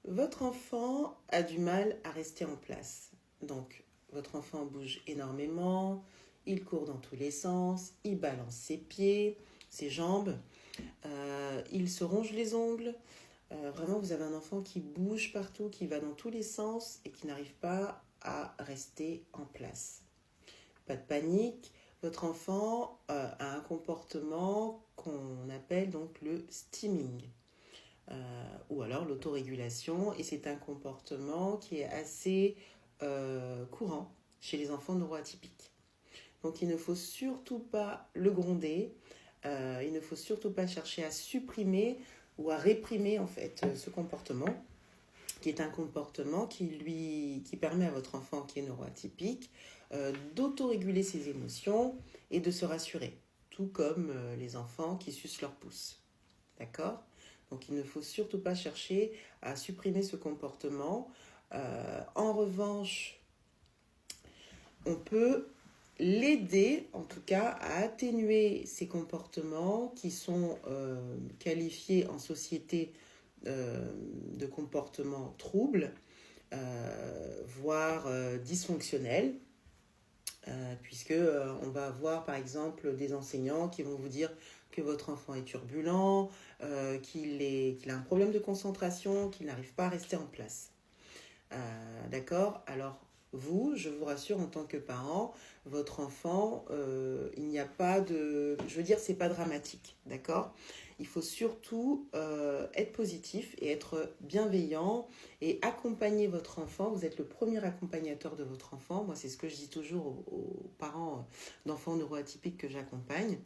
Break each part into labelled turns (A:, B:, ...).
A: Votre enfant a du mal à rester en place. Donc, votre enfant bouge énormément, il court dans tous les sens, il balance ses pieds, ses jambes, il se ronge les ongles. Vraiment, vous avez un enfant qui bouge partout, qui va dans tous les sens et qui n'arrive pas à rester en place. Pas de panique, votre enfant a un comportement qu'on appelle donc le stimming. Ou alors l'autorégulation, et c'est un comportement qui est assez courant chez les enfants neuroatypiques. Donc il ne faut surtout pas le gronder, il ne faut surtout pas chercher à supprimer ou à réprimer en fait ce comportement, qui est un comportement qui permet à votre enfant qui est neuroatypique d'autoréguler ses émotions et de se rassurer, tout comme les enfants qui sucent leur pouce. D'accord ? Donc il ne faut surtout pas chercher à supprimer ce comportement. En revanche, on peut l'aider en tout cas à atténuer ces comportements qui sont qualifiés en société de comportements troubles, voire dysfonctionnels. Puisque on va avoir par exemple des enseignants qui vont vous dire que votre enfant est turbulent, qu'il a un problème de concentration, qu'il n'arrive pas à rester en place. D'accord ? Alors vous, je vous rassure en tant que parent, votre enfant, il n'y a pas de... Je veux dire, c'est pas dramatique, d'accord ? Il faut surtout être positif et être bienveillant et accompagner votre enfant. Vous êtes le premier accompagnateur de votre enfant. Moi, c'est ce que je dis toujours aux parents d'enfants neuroatypiques que j'accompagne.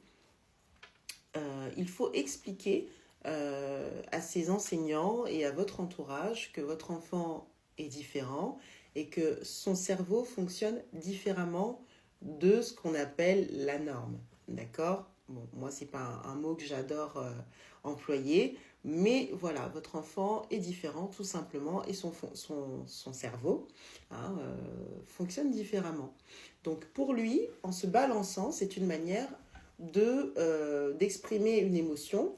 A: Il faut expliquer à ses enseignants et à votre entourage que votre enfant est différent et que son cerveau fonctionne différemment de ce qu'on appelle la norme. D'accord ? Bon, moi, c'est pas un mot que j'adore employer, mais voilà, votre enfant est différent tout simplement et son cerveau fonctionne différemment. Donc pour lui, en se balançant, c'est une manière d'exprimer une émotion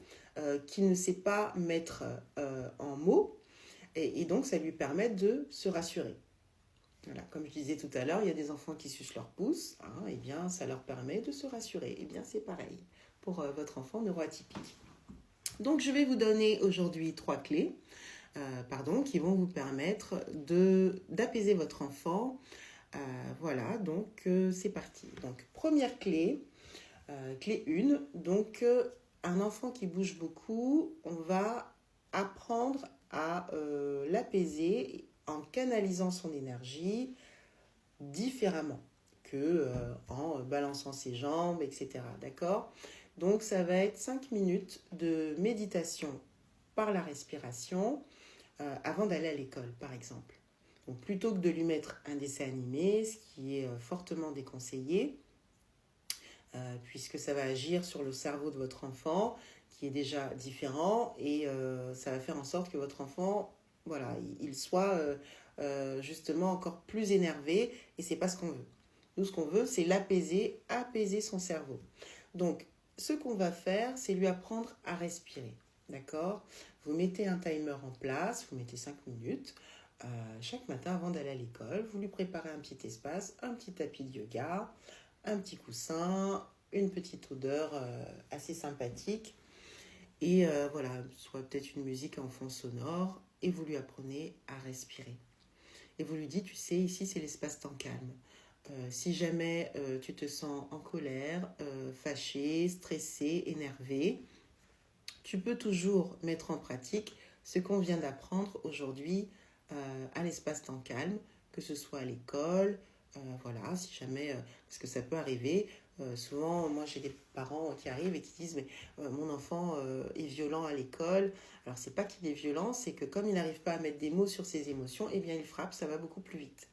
A: qu'il ne sait pas mettre en mots et donc ça lui permet de se rassurer. Voilà, comme je disais tout à l'heure, il y a des enfants qui sucent leur pouce, et bien ça leur permet de se rassurer. Et bien c'est pareil pour votre enfant neuroatypique. Donc je vais vous donner aujourd'hui 3 clés qui vont vous permettre d'apaiser votre enfant. Voilà, donc c'est parti. Donc première clé, clé 1, donc un enfant qui bouge beaucoup, on va apprendre à l'apaiser en canalisant son énergie différemment que en balançant ses jambes, etc. D'accord ? Donc ça va être 5 minutes de méditation par la respiration avant d'aller à l'école, par exemple. Donc plutôt que de lui mettre un dessin animé, ce qui est fortement déconseillé, puisque ça va agir sur le cerveau de votre enfant, qui est déjà différent, et ça va faire en sorte que votre enfant, voilà, il soit justement encore plus énervé, et c'est pas ce qu'on veut. Nous, ce qu'on veut, c'est l'apaiser, apaiser son cerveau. Donc, ce qu'on va faire, c'est lui apprendre à respirer. D'accord ? Vous mettez un timer en place, vous mettez 5 minutes. Chaque matin, avant d'aller à l'école, vous lui préparez un petit espace, un petit tapis de yoga, un petit coussin, une petite odeur assez sympathique. Et voilà, soit peut-être une musique en fond sonore, et vous lui apprenez à respirer. Et vous lui dites, tu sais, ici c'est l'espace-temps calme. Si jamais tu te sens en colère, fâché, stressé, énervé, tu peux toujours mettre en pratique ce qu'on vient d'apprendre aujourd'hui à l'espace-temps calme, que ce soit à l'école, voilà, si jamais, parce que ça peut arriver. Souvent, moi j'ai des parents qui arrivent et qui disent mais mon enfant est violent à l'école. Alors c'est pas qu'il est violent, c'est que comme il n'arrive pas à mettre des mots sur ses émotions, eh bien il frappe, ça va beaucoup plus vite.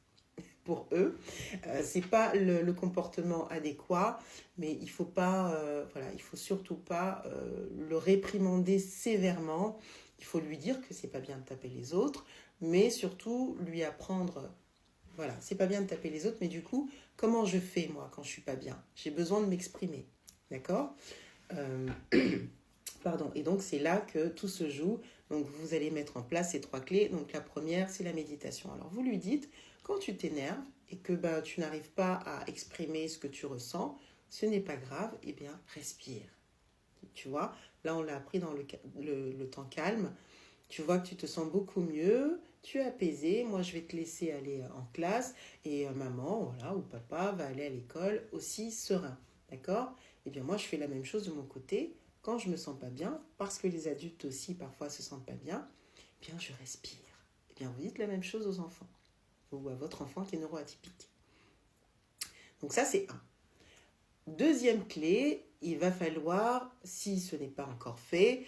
A: Pour eux, c'est pas le comportement adéquat, mais il faut pas, il faut surtout pas le réprimander sévèrement. Il faut lui dire que c'est pas bien de taper les autres, mais surtout lui apprendre. Voilà, c'est pas bien de taper les autres, mais du coup, comment je fais moi quand je suis pas bien ? J'ai besoin de m'exprimer, d'accord ? Pardon. Et donc, c'est là que tout se joue. Donc, vous allez mettre en place ces 3 clés. Donc, la première, c'est la méditation. Alors, vous lui dites, quand tu t'énerves et que tu n'arrives pas à exprimer ce que tu ressens, ce n'est pas grave, eh bien, respire. Tu vois, là, on l'a appris dans le temps calme. Tu vois que tu te sens beaucoup mieux, tu es apaisé. Moi, je vais te laisser aller en classe et maman, voilà, ou papa va aller à l'école aussi serein. D'accord? Eh bien, moi, je fais la même chose de mon côté. Quand je me sens pas bien, parce que les adultes aussi parfois se sentent pas bien, eh bien, je respire. Eh bien, vous dites la même chose aux enfants ou à votre enfant qui est neuroatypique. Donc ça, c'est un. Deuxième clé, il va falloir, si ce n'est pas encore fait,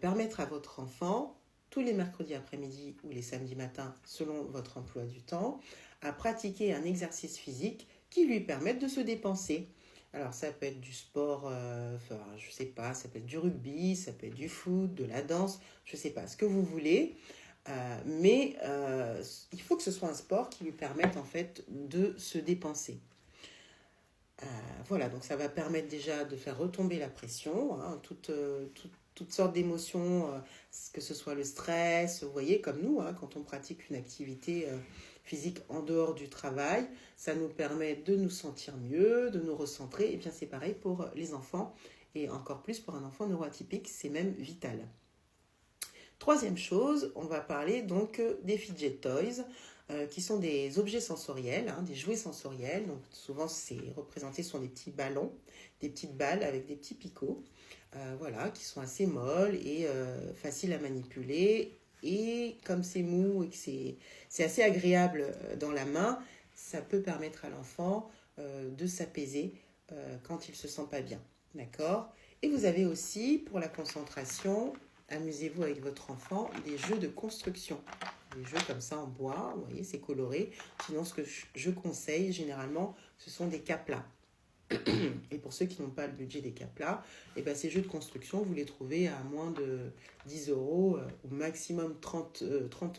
A: permettre à votre enfant, tous les mercredis après-midi ou les samedis matins, selon votre emploi du temps, à pratiquer un exercice physique qui lui permette de se dépenser. Alors ça peut être du sport, je ne sais pas, ça peut être du rugby, ça peut être du foot, de la danse, je ne sais pas, ce que vous voulez. Mais il faut que ce soit un sport qui lui permette en fait de se dépenser. Voilà, donc ça va permettre déjà de faire retomber la pression, hein, toutes sortes d'émotions, que ce soit le stress, vous voyez, comme nous, hein, quand on pratique une activité physique en dehors du travail, ça nous permet de nous sentir mieux, de nous recentrer, et bien c'est pareil pour les enfants, et encore plus pour un enfant neuroatypique, c'est même vital. Troisième chose, on va parler donc des fidget toys, qui sont des objets sensoriels, hein, des jouets sensoriels. Donc souvent, c'est représenté sur des petits ballons, des petites balles avec des petits picots, voilà, qui sont assez molles et faciles à manipuler. Et comme c'est mou et que c'est assez agréable dans la main, ça peut permettre à l'enfant de s'apaiser quand il ne se sent pas bien. D'accord? Et vous avez aussi, pour la concentration, amusez-vous avec votre enfant, des jeux de construction. Des jeux comme ça en bois, vous voyez, c'est coloré. Sinon, ce que je conseille généralement, ce sont des caplas. Et pour ceux qui n'ont pas le budget des caplas, eh ben, ces jeux de construction, vous les trouvez à moins de 10 euros, au maximum 30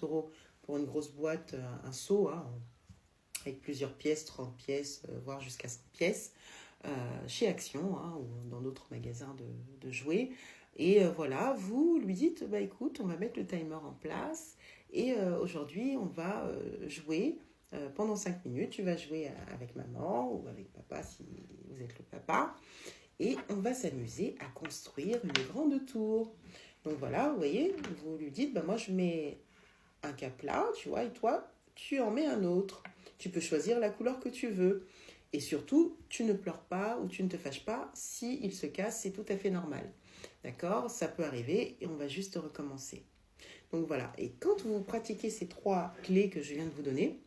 A: euros pour une grosse boîte, un seau, hein, avec plusieurs pièces, 30 pièces, voire jusqu'à 100 pièces, chez Action, hein, ou dans d'autres magasins de jouets. Et voilà, vous lui dites, bah écoute, on va mettre le timer en place et aujourd'hui, on va jouer pendant 5 minutes. Tu vas jouer avec maman ou avec papa si vous êtes le papa. Et on va s'amuser à construire une grande tour. Donc voilà, vous voyez, vous lui dites, bah moi je mets un capla, tu vois, et toi, tu en mets un autre. Tu peux choisir la couleur que tu veux. Et surtout, tu ne pleures pas ou tu ne te fâches pas. Si il se casse, c'est tout à fait normal. D'accord? Ça peut arriver et on va juste recommencer. Donc voilà. Et quand vous pratiquez ces 3 clés que je viens de vous donner,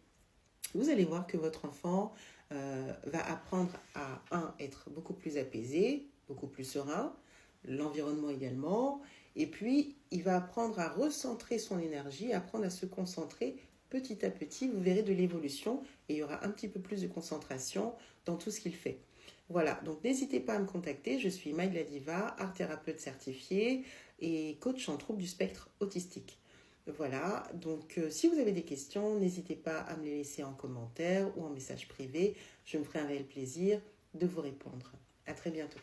A: vous allez voir que votre enfant va apprendre à, être beaucoup plus apaisé, beaucoup plus serein, l'environnement également, et puis il va apprendre à recentrer son énergie, apprendre à se concentrer petit à petit, vous verrez de l'évolution, et il y aura un petit peu plus de concentration dans tout ce qu'il fait. Voilà, donc n'hésitez pas à me contacter, je suis Maïla Diva, art thérapeute certifiée et coach en troubles du spectre autistique. Voilà, donc si vous avez des questions, n'hésitez pas à me les laisser en commentaire ou en message privé. Je me ferai un réel plaisir de vous répondre. À très bientôt.